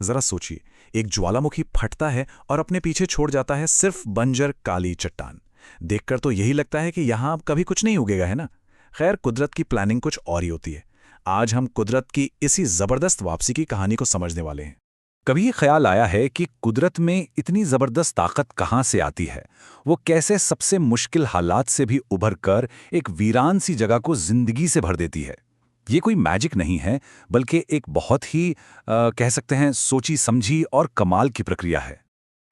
जरा सोचिए, एक ज्वालामुखी फटता है और अपने पीछे छोड़ जाता है सिर्फ बंजर काली चट्टान। देखकर तो यही लगता है कि यहां अब कभी कुछ नहीं उगेगा, है ना। खैर, कुदरत की प्लानिंग कुछ और ही होती है। आज हम कुदरत की इसी जबरदस्त वापसी की कहानी को समझने वाले हैं। कभी ये ख्याल आया है कि कुदरत में इतनी जबरदस्त ताकत कहां से आती है? वो कैसे सबसे मुश्किल हालात से भी उभर कर एक वीरान सी जगह को जिंदगी से भर देती है? ये कोई मैजिक नहीं है, बल्कि एक बहुत ही कह सकते हैं सोची समझी और कमाल की प्रक्रिया है।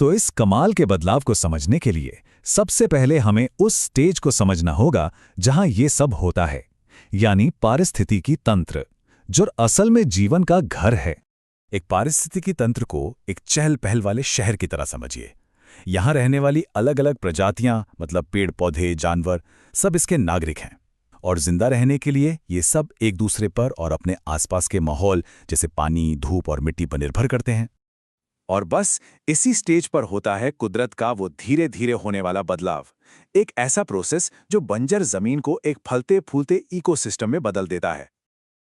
तो इस कमाल के बदलाव को समझने के लिए सबसे पहले हमें उस स्टेज को समझना होगा जहां ये सब होता है, यानी पारिस्थितिकी तंत्र, जो असल में जीवन का घर है। एक पारिस्थितिकी तंत्र को एक चहल पहल वाले शहर की तरह समझिए। यहां रहने वाली अलग अलग प्रजातियां, मतलब पेड़ पौधे, जानवर, सब इसके नागरिक हैं। और जिंदा रहने के लिए ये सब एक दूसरे पर और अपने आसपास के माहौल जैसे पानी, धूप और मिट्टी पर निर्भर करते हैं। और बस इसी स्टेज पर होता है कुदरत का वो धीरे धीरे होने वाला बदलाव। एक ऐसा प्रोसेस जो बंजर जमीन को एक फलते फूलते इकोसिस्टम में बदल देता है।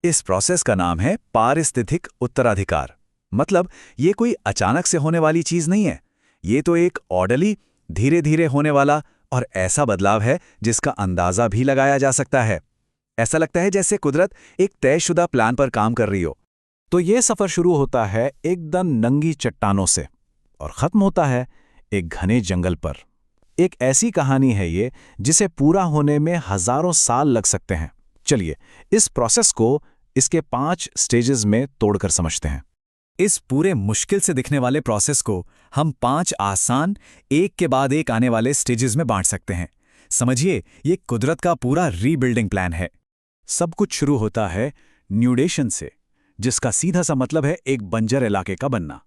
इस प्रोसेस का नाम है पारिस्थितिक उत्तराधिकार। मतलब ये कोई अचानक से होने वाली चीज नहीं है। ये तो एक ऑर्डरली, धीरे धीरे होने वाला और ऐसा बदलाव है जिसका अंदाजा भी लगाया जा सकता है। ऐसा लगता है जैसे कुदरत एक तयशुदा प्लान पर काम कर रही हो। तो ये सफर शुरू होता है एकदम नंगी चट्टानों से और खत्म होता है एक घने जंगल पर। एक ऐसी कहानी है ये जिसे पूरा होने में हजारों साल लग सकते हैं। चलिए इस प्रोसेस को इसके 5 स्टेजेस में तोड़कर समझते हैं। इस पूरे मुश्किल से दिखने वाले प्रोसेस को हम 5 आसान, एक के बाद एक आने वाले स्टेजेस में बांट सकते हैं। समझिए, ये कुदरत का पूरा रीबिल्डिंग प्लान है। सब कुछ शुरू होता है न्यूडेशन से, जिसका सीधा सा मतलब है एक बंजर इलाके का बनना।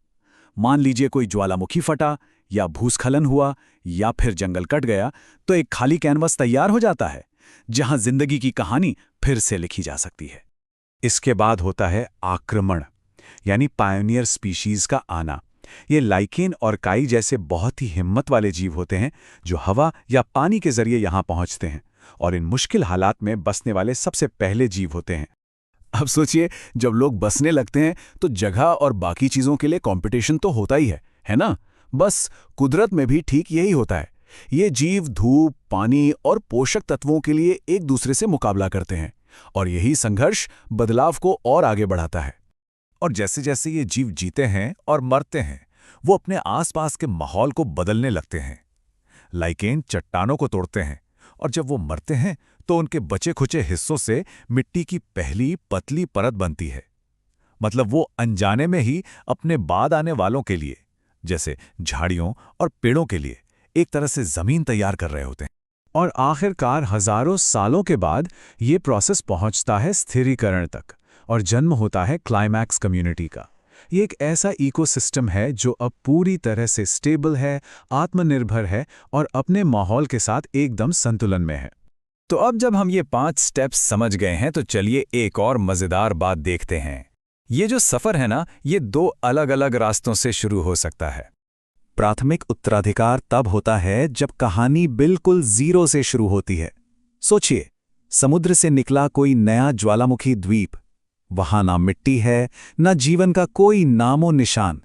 मान लीजिए कोई ज्वालामुखी फटा या भूस्खलन हुआ या फिर जंगल कट गया, तो एक खाली कैनवस तैयार हो जाता है जहां जिंदगी की कहानी फिर से लिखी जा सकती है। इसके बाद होता है आक्रमण, यानी पायोनियर स्पीशीज का आना। ये लाइकेन और काई जैसे बहुत ही हिम्मत वाले जीव होते हैं जो हवा या पानी के जरिए यहां पहुंचते हैं और इन मुश्किल हालात में बसने वाले सबसे पहले जीव होते हैं। अब सोचिए, जब लोग बसने लगते हैं तो जगह और बाकी चीजों के लिए कंपटीशन तो होता ही है ना। बस कुदरत में भी ठीक यही होता है। ये जीव धूप, पानी और पोषक तत्वों के लिए एक दूसरे से मुकाबला करते हैं और यही संघर्ष बदलाव को और आगे बढ़ाता है। और जैसे जैसे ये जीव जीते हैं और मरते हैं, वो अपने आसपास के माहौल को बदलने लगते हैं। लाइकेन चट्टानों को तोड़ते हैं और जब वो मरते हैं तो उनके बचे खुचे हिस्सों से मिट्टी की पहली पतली परत बनती है। मतलब वो अनजाने में ही अपने बाद आने वालों के लिए, जैसे झाड़ियों और पेड़ों के लिए, एक तरह से जमीन तैयार कर रहे होते हैं। और आखिरकार हजारों सालों के बाद ये प्रोसेस पहुंचता है स्थिरीकरण तक और जन्म होता है क्लाइमैक्स कम्युनिटी का। ये एक ऐसा इकोसिस्टम है जो अब पूरी तरह से स्टेबल है, आत्मनिर्भर है और अपने माहौल के साथ एकदम संतुलन में है। तो अब जब हम ये 5 स्टेप्स समझ गए हैं, तो चलिए एक और मजेदार बात देखते हैं। ये जो सफर है ना, ये 2 अलग अलग रास्तों से शुरू हो सकता है। प्राथमिक उत्तराधिकार तब होता है जब कहानी बिल्कुल जीरो से शुरू होती है। सोचिए, समुद्र से निकला कोई नया ज्वालामुखी द्वीप। वहां ना मिट्टी है, ना जीवन का कोई नामो निशान,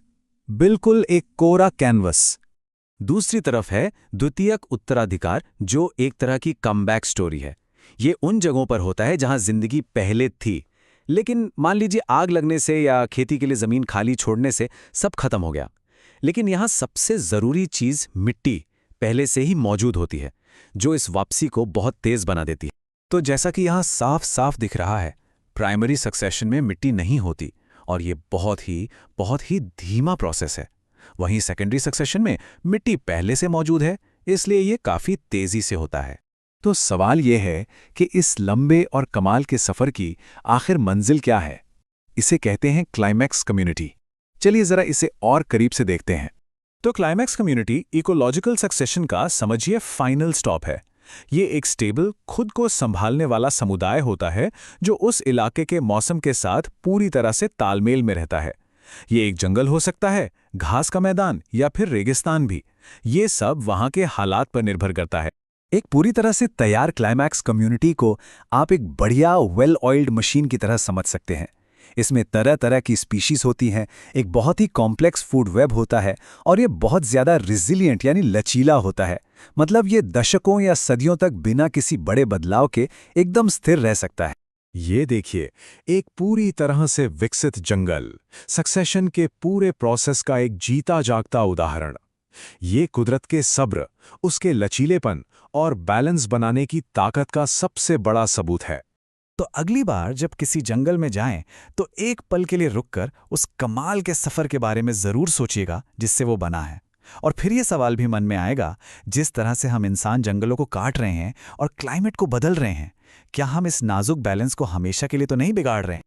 बिल्कुल एक कोरा कैनवस। दूसरी तरफ है द्वितीयक उत्तराधिकार, जो एक तरह की कमबैक स्टोरी है। ये उन जगहों पर होता है जहां जिंदगी पहले थी, लेकिन मान लीजिए आग लगने से या खेती के लिए जमीन खाली छोड़ने से सब खत्म हो गया। लेकिन यहां सबसे जरूरी चीज मिट्टी पहले से ही मौजूद होती है, जो इस वापसी को बहुत तेज बना देती है। तो जैसा कि यहां साफ साफ दिख रहा है, प्राइमरी सक्सेशन में मिट्टी नहीं होती और ये बहुत ही धीमा प्रोसेस है। वहीं सेकेंडरी सक्सेशन में मिट्टी पहले से मौजूद है, इसलिए ये काफी तेजी से होता है। तो सवाल ये है कि इस लंबे और कमाल के सफर की आखिर मंजिल क्या है? इसे कहते हैं क्लाइमैक्स कम्युनिटी। चलिए जरा इसे और करीब से देखते हैं। तो क्लाइमैक्स कम्युनिटी इकोलॉजिकल सक्सेशन का समझिए फाइनल स्टॉप है। ये एक स्टेबल, खुद को संभालने वाला समुदाय होता है जो उस इलाके के मौसम के साथ पूरी तरह से तालमेल में रहता है। ये एक जंगल हो सकता है, घास का मैदान या फिर रेगिस्तान भी। ये सब वहां के हालात पर निर्भर करता है। एक पूरी तरह से तैयार क्लाइमैक्स कम्युनिटी को आप एक बढ़िया वेल ऑयल्ड मशीन की तरह समझ सकते हैं। इसमें तरह तरह की स्पीशीज होती हैं, एक बहुत ही कॉम्प्लेक्स फूड वेब होता है और ये बहुत ज़्यादा रिजिलियंट यानी लचीला होता है। मतलब ये दशकों या सदियों तक बिना किसी बड़े बदलाव के एकदम स्थिर रह सकता है। ये देखिए, एक पूरी तरह से विकसित जंगल, सक्सेशन के पूरे प्रोसेस का एक जीता जागता उदाहरण। ये कुदरत के सब्र, उसके लचीलेपन और बैलेंस बनाने की ताकत का सबसे बड़ा सबूत है। तो अगली बार जब किसी जंगल में जाएं, तो एक पल के लिए रुककर उस कमाल के सफ़र के बारे में ज़रूर सोचिएगा जिससे वो बना है। और फिर ये सवाल भी मन में आएगा, जिस तरह से हम इंसान जंगलों को काट रहे हैं और क्लाइमेट को बदल रहे हैं, क्या हम इस नाजुक बैलेंस को हमेशा के लिए तो नहीं बिगाड़ रहे हैं?